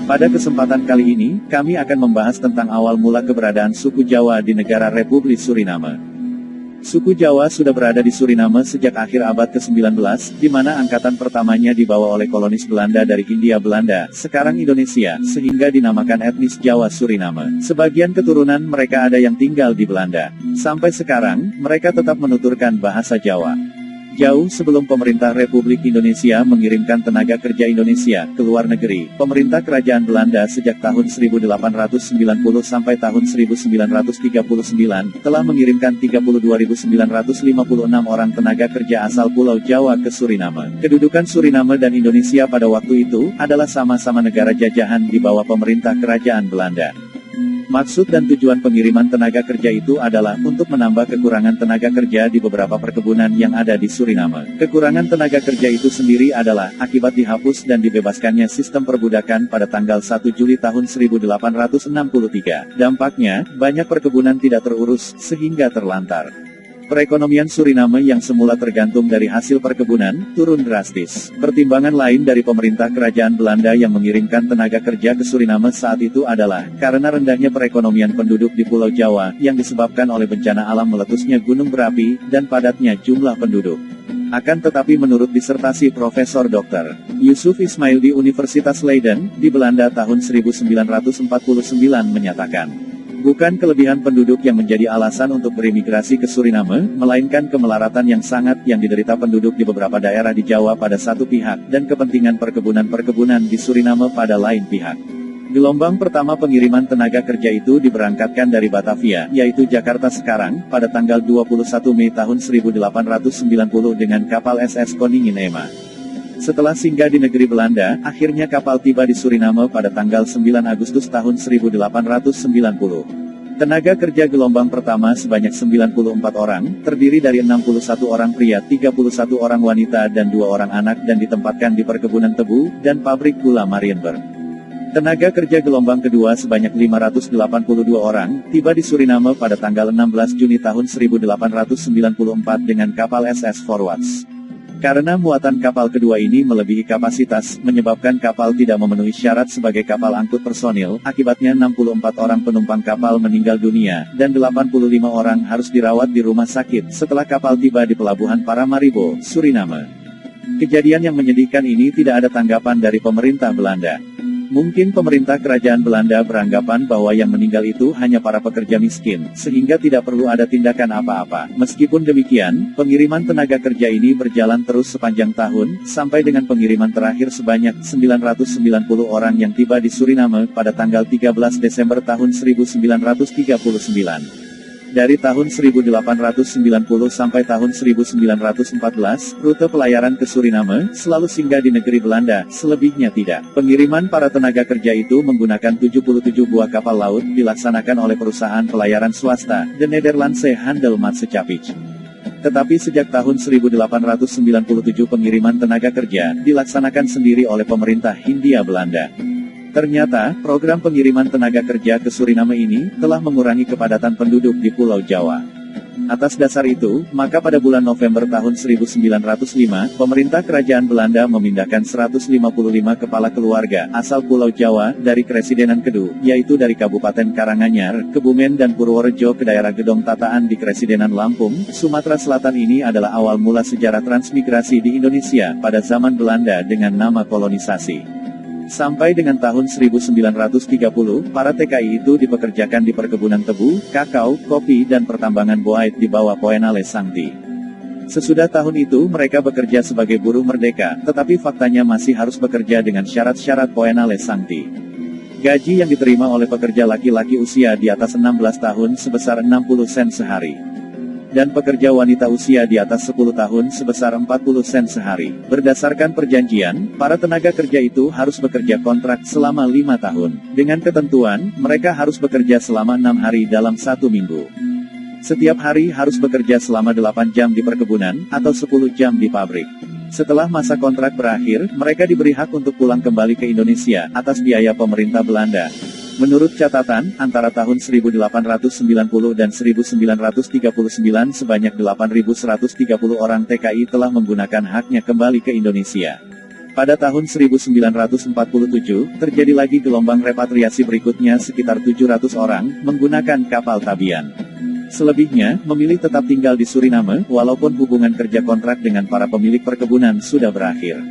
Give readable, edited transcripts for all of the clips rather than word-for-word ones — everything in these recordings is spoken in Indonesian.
Pada kesempatan kali ini, kami akan membahas tentang awal mula keberadaan suku Jawa di negara Republik Suriname. Suku Jawa sudah berada di Suriname sejak akhir abad ke-19, di mana angkatan pertamanya dibawa oleh kolonis Belanda dari Hindia Belanda, sekarang Indonesia, sehingga dinamakan etnis Jawa Suriname. Sebagian keturunan mereka ada yang tinggal di Belanda. Sampai sekarang, mereka tetap menuturkan bahasa Jawa. Jauh sebelum pemerintah Republik Indonesia mengirimkan tenaga kerja Indonesia ke luar negeri, pemerintah kerajaan Belanda sejak tahun 1890 sampai tahun 1939 telah mengirimkan 32.956 orang tenaga kerja asal Pulau Jawa ke Suriname. Kedudukan Suriname dan Indonesia pada waktu itu adalah sama-sama negara jajahan di bawah pemerintah kerajaan Belanda. Maksud dan tujuan pengiriman tenaga kerja itu adalah untuk menambah kekurangan tenaga kerja di beberapa perkebunan yang ada di Suriname. Kekurangan tenaga kerja itu sendiri adalah akibat dihapus dan dibebaskannya sistem perbudakan pada tanggal 1 Juli tahun 1863. Dampaknya, banyak perkebunan tidak terurus, sehingga terlantar. Perekonomian Suriname yang semula tergantung dari hasil perkebunan, turun drastis. Pertimbangan lain dari pemerintah kerajaan Belanda yang mengirimkan tenaga kerja ke Suriname saat itu adalah, karena rendahnya perekonomian penduduk di Pulau Jawa, yang disebabkan oleh bencana alam meletusnya gunung berapi, dan padatnya jumlah penduduk. Akan tetapi menurut disertasi Profesor Dr. Yusuf Ismail di Universitas Leiden, di Belanda tahun 1949 menyatakan, bukan kelebihan penduduk yang menjadi alasan untuk berimigrasi ke Suriname, melainkan kemelaratan yang sangat yang diderita penduduk di beberapa daerah di Jawa pada satu pihak, dan kepentingan perkebunan-perkebunan di Suriname pada lain pihak. Gelombang pertama pengiriman tenaga kerja itu diberangkatkan dari Batavia, yaitu Jakarta sekarang, pada tanggal 21 Mei tahun 1890 dengan kapal SS Koningin Ema. Setelah singgah di negeri Belanda, akhirnya kapal tiba di Suriname pada tanggal 9 Agustus tahun 1890. Tenaga kerja gelombang pertama sebanyak 94 orang, terdiri dari 61 orang pria, 31 orang wanita dan 2 orang anak dan ditempatkan di perkebunan tebu, dan pabrik gula Marienburg. Tenaga kerja gelombang kedua sebanyak 582 orang, tiba di Suriname pada tanggal 16 Juni tahun 1894 dengan kapal SS Forwards. Karena muatan kapal kedua ini melebihi kapasitas, menyebabkan kapal tidak memenuhi syarat sebagai kapal angkut personil, akibatnya 64 orang penumpang kapal meninggal dunia, dan 85 orang harus dirawat di rumah sakit, setelah kapal tiba di pelabuhan Paramaribo, Suriname. Kejadian yang menyedihkan ini tidak ada tanggapan dari pemerintah Belanda. Mungkin pemerintah kerajaan Belanda beranggapan bahwa yang meninggal itu hanya para pekerja miskin, sehingga tidak perlu ada tindakan apa-apa. Meskipun demikian, pengiriman tenaga kerja ini berjalan terus sepanjang tahun, sampai dengan pengiriman terakhir sebanyak 990 orang yang tiba di Suriname pada tanggal 13 Desember tahun 1939. Dari tahun 1890 sampai tahun 1914, rute pelayaran ke Suriname selalu singgah di negeri Belanda, selebihnya tidak. Pengiriman para tenaga kerja itu menggunakan 77 buah kapal laut, dilaksanakan oleh perusahaan pelayaran swasta, The Nederlandse Handelsmaatschappij. Tetapi sejak tahun 1897 pengiriman tenaga kerja dilaksanakan sendiri oleh pemerintah Hindia Belanda. Ternyata, program pengiriman tenaga kerja ke Suriname ini telah mengurangi kepadatan penduduk di Pulau Jawa. Atas dasar itu, maka pada bulan November tahun 1905, pemerintah kerajaan Belanda memindahkan 155 kepala keluarga asal Pulau Jawa dari Kresidenan Kedu, yaitu dari Kabupaten Karanganyar, Kebumen dan Purworejo ke daerah Gedong Tataan di Kresidenan Lampung, Sumatera Selatan. Ini adalah awal mula sejarah transmigrasi di Indonesia pada zaman Belanda dengan nama kolonisasi. Sampai dengan tahun 1930, para TKI itu dipekerjakan di perkebunan tebu, kakao, kopi dan pertambangan bauxite di bawah Poenale Sangti. Sesudah tahun itu mereka bekerja sebagai buruh merdeka, tetapi faktanya masih harus bekerja dengan syarat-syarat Poenale Sangti. Gaji yang diterima oleh pekerja laki-laki usia di atas 16 tahun sebesar 60 sen sehari. Dan pekerja wanita usia di atas 10 tahun sebesar 40 sen sehari. Berdasarkan perjanjian, para tenaga kerja itu harus bekerja kontrak selama 5 tahun. Dengan ketentuan, mereka harus bekerja selama 6 hari dalam 1 minggu. Setiap hari harus bekerja selama 8 jam di perkebunan, atau 10 jam di pabrik. Setelah masa kontrak berakhir, mereka diberi hak untuk pulang kembali ke Indonesia, atas biaya pemerintah Belanda. Menurut catatan, antara tahun 1890 dan 1939 sebanyak 8.130 orang TKI telah menggunakan haknya kembali ke Indonesia. Pada tahun 1947, terjadi lagi gelombang repatriasi berikutnya sekitar 700 orang, menggunakan kapal Tabian. Selebihnya, memilih tetap tinggal di Suriname, walaupun hubungan kerja kontrak dengan para pemilik perkebunan sudah berakhir.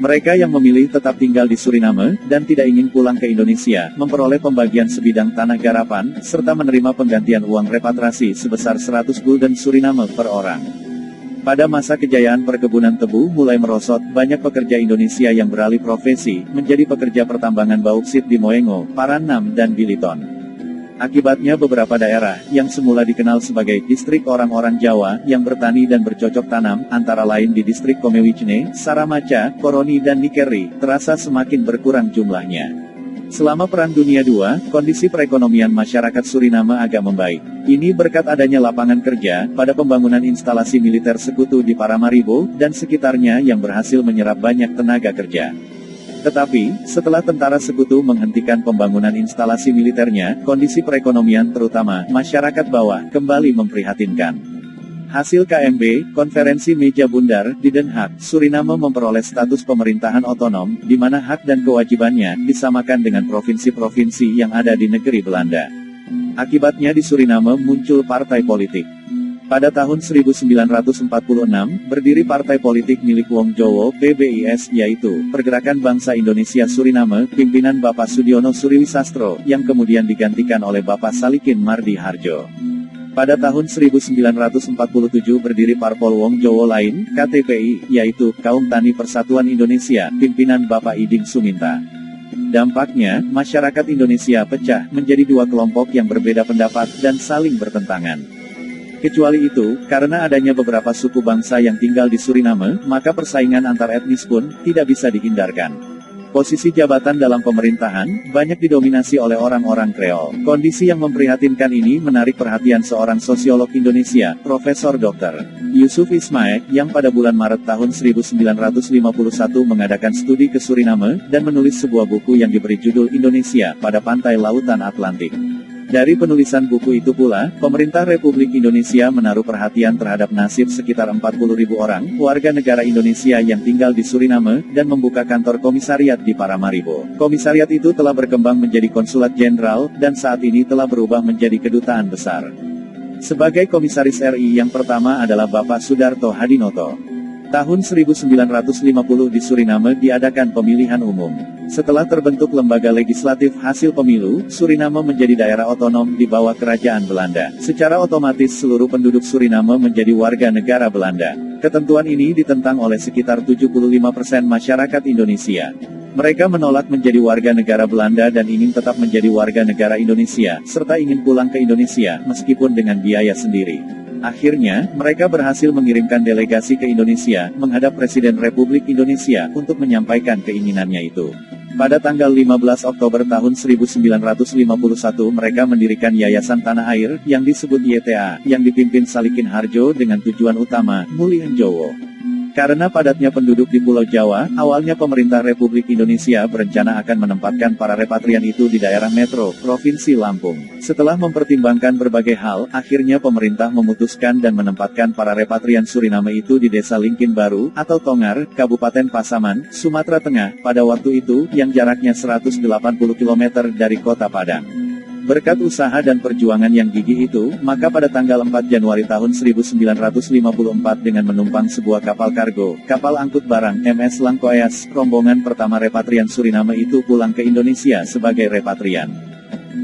Mereka yang memilih tetap tinggal di Suriname, dan tidak ingin pulang ke Indonesia, memperoleh pembagian sebidang tanah garapan, serta menerima penggantian uang repatriasi sebesar 100 gulden Suriname per orang. Pada masa kejayaan perkebunan tebu mulai merosot, banyak pekerja Indonesia yang beralih profesi, menjadi pekerja pertambangan bauksit di Moengo, Paranam dan Biliton. Akibatnya beberapa daerah, yang semula dikenal sebagai distrik orang-orang Jawa, yang bertani dan bercocok tanam, antara lain di distrik Komewijne, Saramaca, Koroni dan Nikeri, terasa semakin berkurang jumlahnya. Selama Perang Dunia II, kondisi perekonomian masyarakat Suriname agak membaik. Ini berkat adanya lapangan kerja, pada pembangunan instalasi militer sekutu di Paramaribo, dan sekitarnya yang berhasil menyerap banyak tenaga kerja. Tetapi, setelah tentara sekutu menghentikan pembangunan instalasi militernya, kondisi perekonomian terutama masyarakat bawah kembali memprihatinkan. Hasil KMB, Konferensi Meja Bundar, di Den Haag, Suriname memperoleh status pemerintahan otonom, di mana hak dan kewajibannya disamakan dengan provinsi-provinsi yang ada di negeri Belanda. Akibatnya di Suriname muncul partai politik. Pada tahun 1946, berdiri partai politik milik Wong Jowo, PBIS, yaitu Pergerakan Bangsa Indonesia Suriname, pimpinan Bapak Sudiono Suriwisastro, yang kemudian digantikan oleh Bapak Salikin Mardi Harjo. Pada tahun 1947 berdiri Parpol Wong Jowo lain, KTPI, yaitu Kaum Tani Persatuan Indonesia, pimpinan Bapak Iding Suminta. Dampaknya, masyarakat Indonesia pecah menjadi dua kelompok yang berbeda pendapat dan saling bertentangan. Kecuali itu, karena adanya beberapa suku bangsa yang tinggal di Suriname, maka persaingan antar etnis pun tidak bisa dihindarkan. Posisi jabatan dalam pemerintahan banyak didominasi oleh orang-orang Kreol. Kondisi yang memprihatinkan ini menarik perhatian seorang sosiolog Indonesia, Profesor Dr. Yusuf Ismail, yang pada bulan Maret tahun 1951 mengadakan studi ke Suriname, dan menulis sebuah buku yang diberi judul Indonesia pada Pantai Lautan Atlantik. Dari penulisan buku itu pula, pemerintah Republik Indonesia menaruh perhatian terhadap nasib sekitar 40.000 orang, warga negara Indonesia yang tinggal di Suriname, dan membuka kantor komisariat di Paramaribo. Komisariat itu telah berkembang menjadi konsulat jenderal, dan saat ini telah berubah menjadi kedutaan besar. Sebagai komisaris RI yang pertama adalah Bapak Sudarto Hadinoto. Tahun 1950 di Suriname diadakan pemilihan umum. Setelah terbentuk lembaga legislatif hasil pemilu, Suriname menjadi daerah otonom di bawah kerajaan Belanda. Secara otomatis seluruh penduduk Suriname menjadi warga negara Belanda. Ketentuan ini ditentang oleh sekitar 75% masyarakat Indonesia. Mereka menolak menjadi warga negara Belanda dan ingin tetap menjadi warga negara Indonesia, serta ingin pulang ke Indonesia, meskipun dengan biaya sendiri. Akhirnya, mereka berhasil mengirimkan delegasi ke Indonesia, menghadap Presiden Republik Indonesia, untuk menyampaikan keinginannya itu. Pada tanggal 15 Oktober tahun 1951 mereka mendirikan Yayasan Tanah Air, yang disebut YTA, yang dipimpin Salikin Harjo dengan tujuan utama, Mulien Jowo. Karena padatnya penduduk di Pulau Jawa, awalnya pemerintah Republik Indonesia berencana akan menempatkan para repatrian itu di daerah metro, Provinsi Lampung. Setelah mempertimbangkan berbagai hal, akhirnya pemerintah memutuskan dan menempatkan para repatrian Suriname itu di Desa Lingkin Baru, atau Tongar, Kabupaten Pasaman, Sumatera Tengah, pada waktu itu, yang jaraknya 180 km dari kota Padang. Berkat usaha dan perjuangan yang gigih itu, maka pada tanggal 4 Januari tahun 1954 dengan menumpang sebuah kapal kargo, kapal angkut barang MS Langkoeas, rombongan pertama repatrian Suriname itu pulang ke Indonesia sebagai repatrian.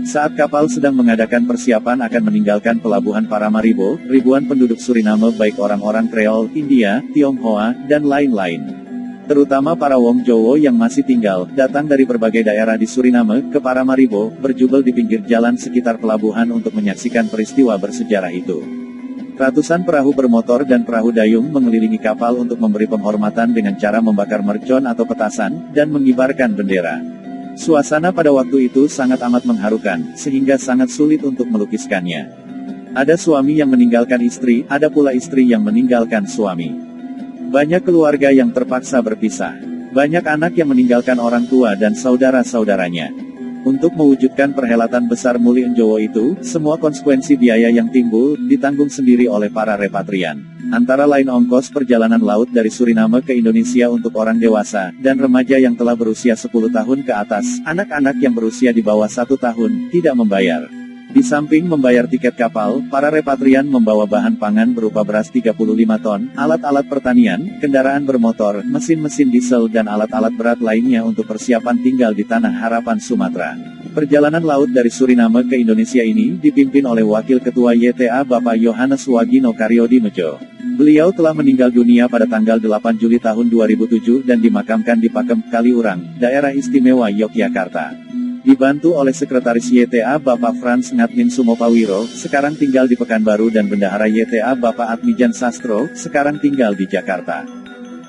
Saat kapal sedang mengadakan persiapan akan meninggalkan pelabuhan Paramaribo, ribuan penduduk Suriname baik orang-orang Kreol, India, Tionghoa, dan lain-lain, terutama para Wong Jowo yang masih tinggal, datang dari berbagai daerah di Suriname, ke Paramaribo, berjubel di pinggir jalan sekitar pelabuhan untuk menyaksikan peristiwa bersejarah itu. Ratusan perahu bermotor dan perahu dayung mengelilingi kapal untuk memberi penghormatan dengan cara membakar mercon atau petasan, dan mengibarkan bendera. Suasana pada waktu itu sangat amat mengharukan, sehingga sangat sulit untuk melukiskannya. Ada suami yang meninggalkan istri, ada pula istri yang meninggalkan suami. Banyak keluarga yang terpaksa berpisah. Banyak anak yang meninggalkan orang tua dan saudara-saudaranya. Untuk mewujudkan perhelatan besar Mulien Jowo itu, semua konsekuensi biaya yang timbul, ditanggung sendiri oleh para repatrian. Antara lain ongkos perjalanan laut dari Suriname ke Indonesia untuk orang dewasa, dan remaja yang telah berusia 10 tahun ke atas, anak-anak yang berusia di bawah 1 tahun, tidak membayar. Di samping membayar tiket kapal, para repatrian membawa bahan pangan berupa beras 35 ton, alat-alat pertanian, kendaraan bermotor, mesin-mesin diesel dan alat-alat berat lainnya untuk persiapan tinggal di Tanah Harapan Sumatera. Perjalanan laut dari Suriname ke Indonesia ini dipimpin oleh Wakil Ketua YTA Bapak Yohanes Wagino Karyodimejo. Beliau telah meninggal dunia pada tanggal 8 Juli tahun 2007 dan dimakamkan di Pakem, Kaliurang, Daerah Istimewa Yogyakarta. Dibantu oleh Sekretaris YTA Bapak Frans Ngatmin Sumopawiro, sekarang tinggal di Pekanbaru, dan Bendahara YTA Bapak Atmijan Sastro, sekarang tinggal di Jakarta.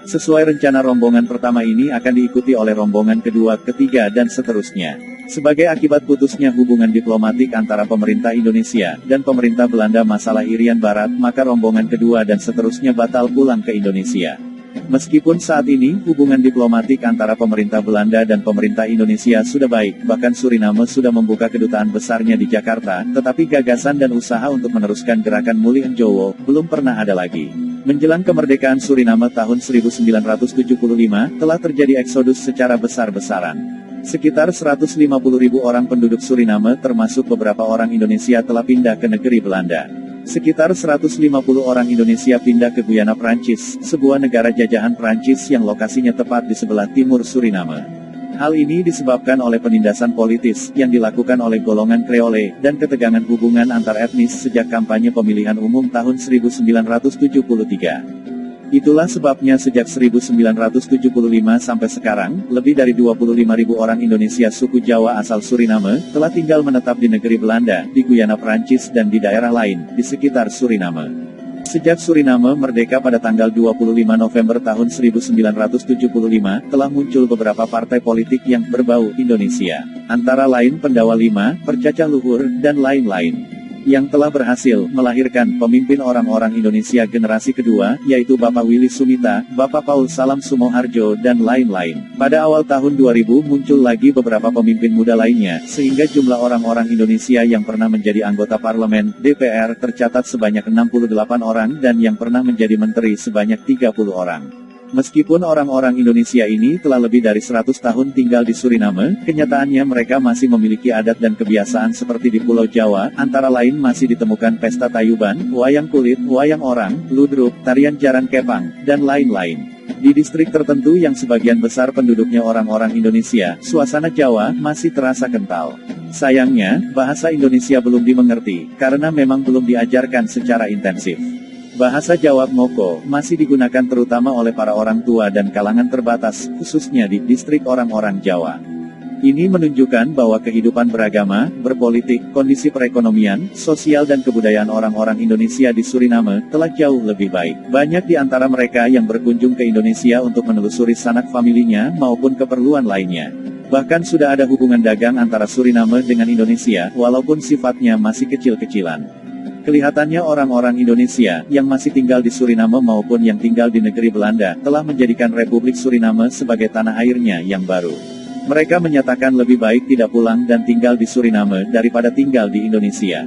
Sesuai rencana, rombongan pertama ini akan diikuti oleh rombongan kedua, ketiga dan seterusnya. Sebagai akibat putusnya hubungan diplomatik antara pemerintah Indonesia dan pemerintah Belanda masalah Irian Barat, maka rombongan kedua dan seterusnya batal pulang ke Indonesia. Meskipun saat ini hubungan diplomatik antara pemerintah Belanda dan pemerintah Indonesia sudah baik, bahkan Suriname sudah membuka kedutaan besarnya di Jakarta, tetapi gagasan dan usaha untuk meneruskan gerakan Mulih Njowo belum pernah ada lagi. Menjelang kemerdekaan Suriname tahun 1975, telah terjadi eksodus secara besar-besaran. Sekitar 150.000 orang penduduk Suriname termasuk beberapa orang Indonesia telah pindah ke negeri Belanda. Sekitar 150 orang Indonesia pindah ke Guyana Prancis, sebuah negara jajahan Prancis yang lokasinya tepat di sebelah timur Suriname. Hal ini disebabkan oleh penindasan politis yang dilakukan oleh golongan Kreole dan ketegangan hubungan antar etnis sejak kampanye pemilihan umum tahun 1973. Itulah sebabnya sejak 1975 sampai sekarang, lebih dari 25.000 orang Indonesia suku Jawa asal Suriname telah tinggal menetap di negeri Belanda, di Guyana Prancis dan di daerah lain di sekitar Suriname. Sejak Suriname merdeka pada tanggal 25 November tahun 1975, telah muncul beberapa partai politik yang berbau Indonesia. Antara lain Pendawa Lima, Percacah Luhur, dan lain-lain. Yang telah berhasil melahirkan pemimpin orang-orang Indonesia generasi kedua, yaitu Bapak Willy Sumita, Bapak Paul Salam Sumoharjo, dan lain-lain. Pada awal tahun 2000 muncul lagi beberapa pemimpin muda lainnya, sehingga jumlah orang-orang Indonesia yang pernah menjadi anggota parlemen, DPR, tercatat sebanyak 68 orang dan yang pernah menjadi menteri sebanyak 30 orang. Meskipun orang-orang Indonesia ini telah lebih dari 100 tahun tinggal di Suriname, kenyataannya mereka masih memiliki adat dan kebiasaan seperti di Pulau Jawa, antara lain masih ditemukan pesta tayuban, wayang kulit, wayang orang, ludruk, tarian jaran kepang, dan lain-lain. Di distrik tertentu yang sebagian besar penduduknya orang-orang Indonesia, suasana Jawa masih terasa kental. Sayangnya, bahasa Indonesia belum dimengerti, karena memang belum diajarkan secara intensif. Bahasa Jawa Moko masih digunakan terutama oleh para orang tua dan kalangan terbatas, khususnya di distrik orang-orang Jawa. Ini menunjukkan bahwa kehidupan beragama, berpolitik, kondisi perekonomian, sosial dan kebudayaan orang-orang Indonesia di Suriname telah jauh lebih baik. Banyak di antara mereka yang berkunjung ke Indonesia untuk menelusuri sanak familinya maupun keperluan lainnya. Bahkan sudah ada hubungan dagang antara Suriname dengan Indonesia, walaupun sifatnya masih kecil-kecilan. Kelihatannya orang-orang Indonesia yang masih tinggal di Suriname maupun yang tinggal di negeri Belanda telah menjadikan Republik Suriname sebagai tanah airnya yang baru. Mereka menyatakan lebih baik tidak pulang dan tinggal di Suriname daripada tinggal di Indonesia.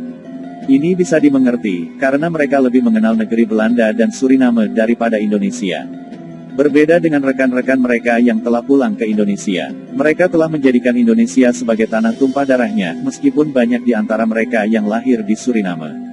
Ini bisa dimengerti, karena mereka lebih mengenal negeri Belanda dan Suriname daripada Indonesia. Berbeda dengan rekan-rekan mereka yang telah pulang ke Indonesia. Mereka telah menjadikan Indonesia sebagai tanah tumpah darahnya, meskipun banyak di antara mereka yang lahir di Suriname.